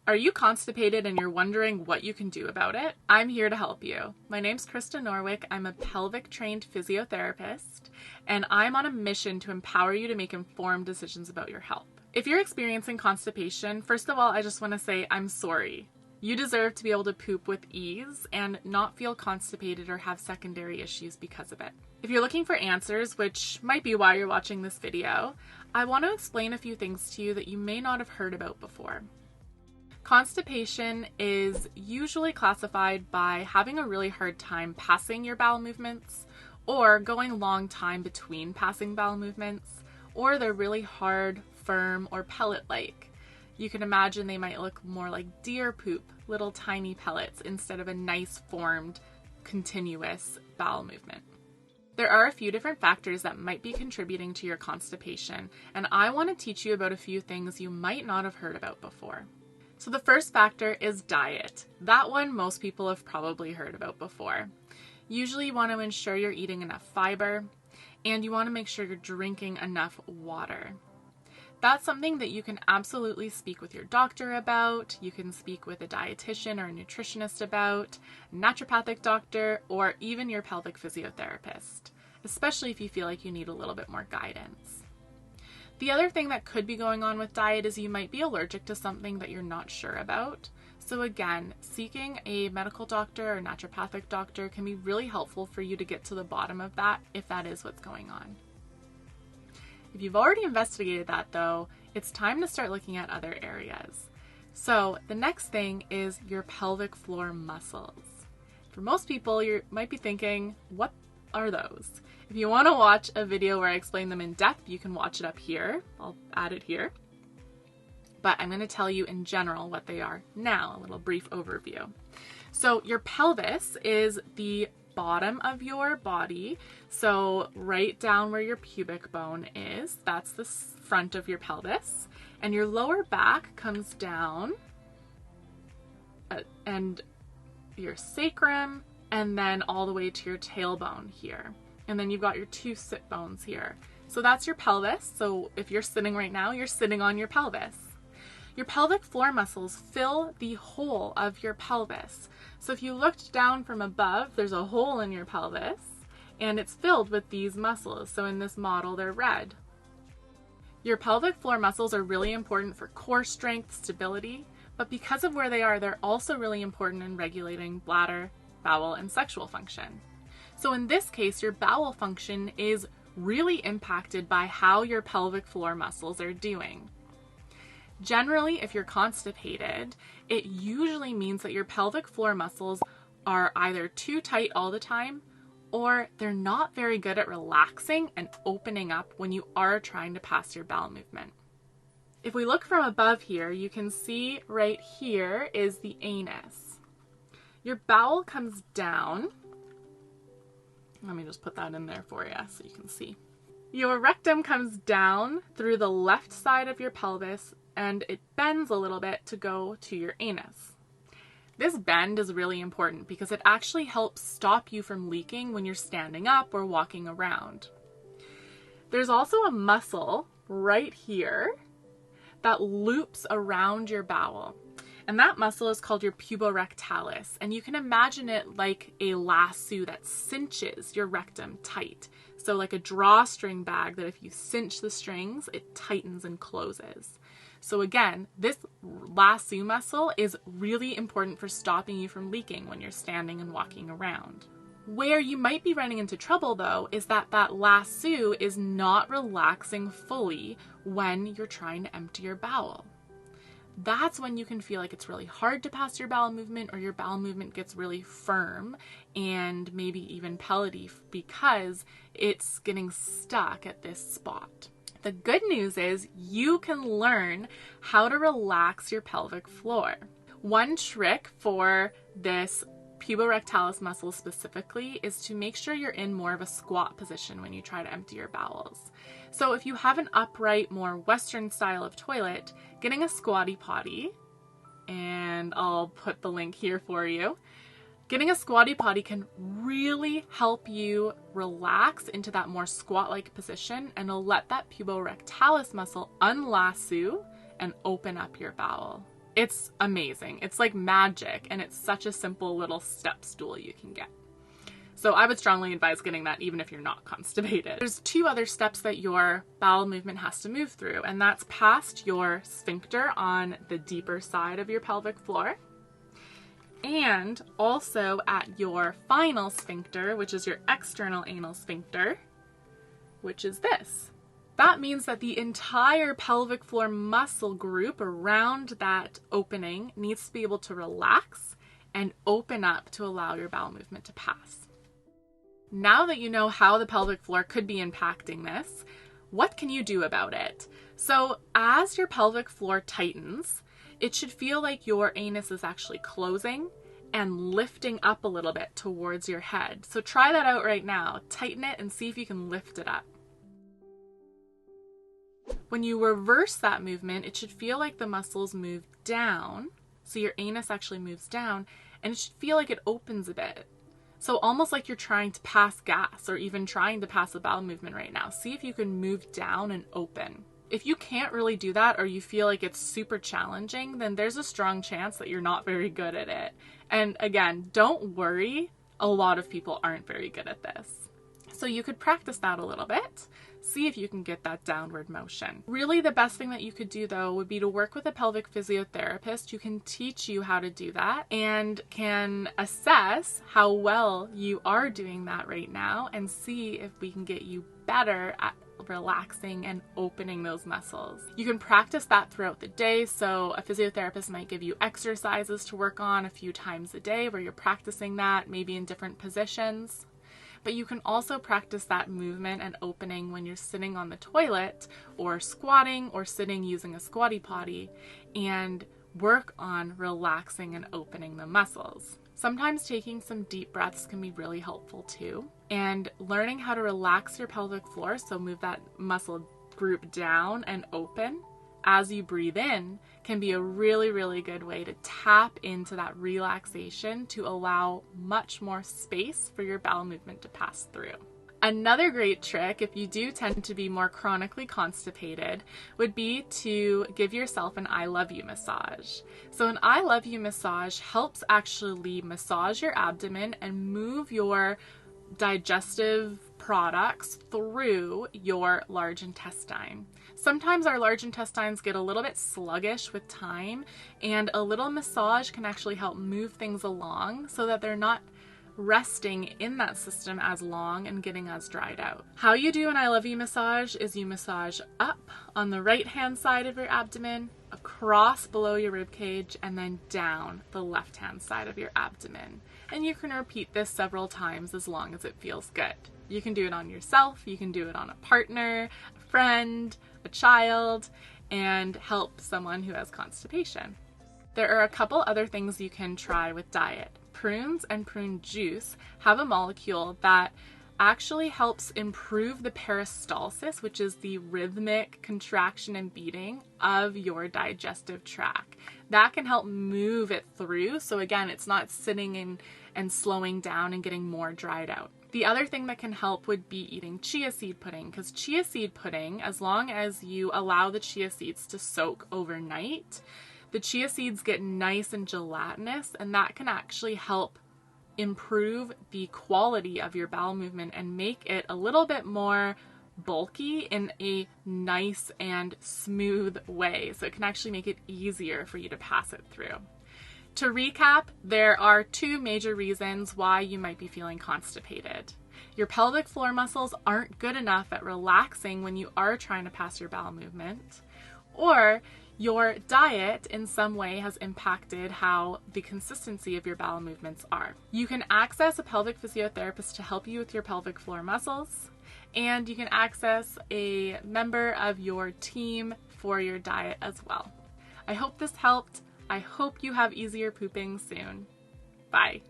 Are you constipated and you're wondering what you can do about it? I'm here to help you. My name's Krista Norwick. I'm a pelvic trained physiotherapist, and I'm on a mission to empower you to make informed decisions about your health. If you're experiencing constipation, first of all, I just want to say I'm sorry. You deserve to be able to poop with ease and not feel constipated or have secondary issues because of it. If you're looking for answers, which might be why you're watching this video, I want to explain a few things to you that you may not have heard about before. Constipation is usually classified by having a really hard time passing your bowel movements, or going a long time between passing bowel movements, or they're really hard, firm, or pellet-like. You can imagine they might look more like deer poop, little tiny pellets, instead of a nice formed, continuous bowel movement. There are a few different factors that might be contributing to your constipation, and I want to teach you about a few things you might not have heard about before. So the first factor is diet. That one most people have probably heard about before. Usually you want to ensure you're eating enough fiber, and you want to make sure you're drinking enough water. That's something that you can absolutely speak with your doctor about. You can speak with a dietitian or a nutritionist about, a naturopathic doctor, or even your pelvic physiotherapist, especially if you feel like you need a little bit more guidance. The other thing that could be going on with diet is you might be allergic to something that you're not sure about. So again, seeking a medical doctor or naturopathic doctor can be really helpful for you to get to the bottom of that if that is what's going on. If you've already investigated that though, it's time to start looking at other areas. So the next thing is your pelvic floor muscles. For most people, you might be thinking, what are those? If you want to watch a video where I explain them in depth, you can watch it up here. I'll add it here. But I'm going to tell you in general what they are now, a little brief overview. So your pelvis is the bottom of your body. So right down where your pubic bone is, that's the front of your pelvis. And your lower back comes down and your sacrum, and then all the way to your tailbone here. And then you've got your two sit bones here. So that's your pelvis. So if you're sitting right now, you're sitting on your pelvis. Your pelvic floor muscles fill the whole of your pelvis. So if you looked down from above, there's a hole in your pelvis and it's filled with these muscles. So in this model, they're red. Your pelvic floor muscles are really important for core strength, stability, but because of where they are, they're also really important in regulating bladder, bowel, and sexual function. So in this case, your bowel function is really impacted by how your pelvic floor muscles are doing. Generally, if you're constipated, it usually means that your pelvic floor muscles are either too tight all the time, or they're not very good at relaxing and opening up when you are trying to pass your bowel movement. If we look from above here, you can see right here is the anus. Your bowel comes down. Let me just put that in there for you so you can see. Your rectum comes down through the left side of your pelvis and it bends a little bit to go to your anus. This bend is really important because it actually helps stop you from leaking when you're standing up or walking around. There's also a muscle right here that loops around your bowel. And that muscle is called your puborectalis. And you can imagine it like a lasso that cinches your rectum tight. So like a drawstring bag that if you cinch the strings, it tightens and closes. So again, this lasso muscle is really important for stopping you from leaking when you're standing and walking around. Where you might be running into trouble though is that that lasso is not relaxing fully when you're trying to empty your bowel. That's when you can feel like it's really hard to pass your bowel movement, or your bowel movement gets really firm and maybe even pellety because it's getting stuck at this spot. The good news is you can learn how to relax your pelvic floor. One trick for this puborectalis muscle specifically is to make sure you're in more of a squat position when you try to empty your bowels. So if you have an upright, more Western style of toilet, getting a squatty potty, and I'll put the link here for you, getting a squatty potty can really help you relax into that more squat-like position, and it'll let that puborectalis muscle unlasso and open up your bowel. It's amazing. It's like magic, and it's such a simple little step stool you can get. So I would strongly advise getting that even if you're not constipated. There's 2 other steps that your bowel movement has to move through, and that's past your sphincter on the deeper side of your pelvic floor, and also at your final sphincter, which is your external anal sphincter, which is this. That means that the entire pelvic floor muscle group around that opening needs to be able to relax and open up to allow your bowel movement to pass. Now that you know how the pelvic floor could be impacting this, what can you do about it? So as your pelvic floor tightens, it should feel like your anus is actually closing and lifting up a little bit towards your head. So try that out right now. Tighten it and see if you can lift it up. When you reverse that movement, it should feel like the muscles move down. So your anus actually moves down, and it should feel like it opens a bit. So almost like you're trying to pass gas or even trying to pass a bowel movement right now. See if you can move down and open. If you can't really do that, or you feel like it's super challenging, then there's a strong chance that you're not very good at it. And again, don't worry. A lot of people aren't very good at this. So you could practice that a little bit. See if you can get that downward motion. Really, the best thing that you could do though would be to work with a pelvic physiotherapist who can teach you how to do that and can assess how well you are doing that right now and see if we can get you better at relaxing and opening those muscles. You can practice that throughout the day. So a physiotherapist might give you exercises to work on a few times a day where you're practicing that, maybe in different positions. But you can also practice that movement and opening when you're sitting on the toilet or squatting or sitting using a squatty potty, and work on relaxing and opening the muscles. Sometimes taking some deep breaths can be really helpful too. And learning how to relax your pelvic floor, so move that muscle group down and open as you breathe in, can be a really, really good way to tap into that relaxation to allow much more space for your bowel movement to pass through. Another great trick, if you do tend to be more chronically constipated, would be to give yourself an I love you massage. So an I love you massage helps actually massage your abdomen and move your digestive products through your large intestine. Sometimes our large intestines get a little bit sluggish with time, and a little massage can actually help move things along so that they're not resting in that system as long and getting as dried out. How you do an I love you massage is you massage up on the right hand side of your abdomen, across below your rib cage, and then down the left hand side of your abdomen. And you can repeat this several times as long as it feels good. You can do it on yourself, you can do it on a partner, a friend, a child, and help someone who has constipation. There are a couple other things you can try with diet. Prunes and prune juice have a molecule that actually helps improve the peristalsis, which is the rhythmic contraction and beating of your digestive tract. That can help move it through. So again, it's not sitting in and slowing down and getting more dried out. The other thing that can help would be eating chia seed pudding, because chia seed pudding, as long as you allow the chia seeds to soak overnight, the chia seeds get nice and gelatinous, and that can actually help improve the quality of your bowel movement and make it a little bit more bulky in a nice and smooth way. So it can actually make it easier for you to pass it through. To recap, there are 2 major reasons why you might be feeling constipated. Your pelvic floor muscles aren't good enough at relaxing when you are trying to pass your bowel movement, or your diet in some way has impacted how the consistency of your bowel movements are. You can access a pelvic physiotherapist to help you with your pelvic floor muscles, and you can access a member of your team for your diet as well. I hope this helped. I hope you have easier pooping soon. Bye.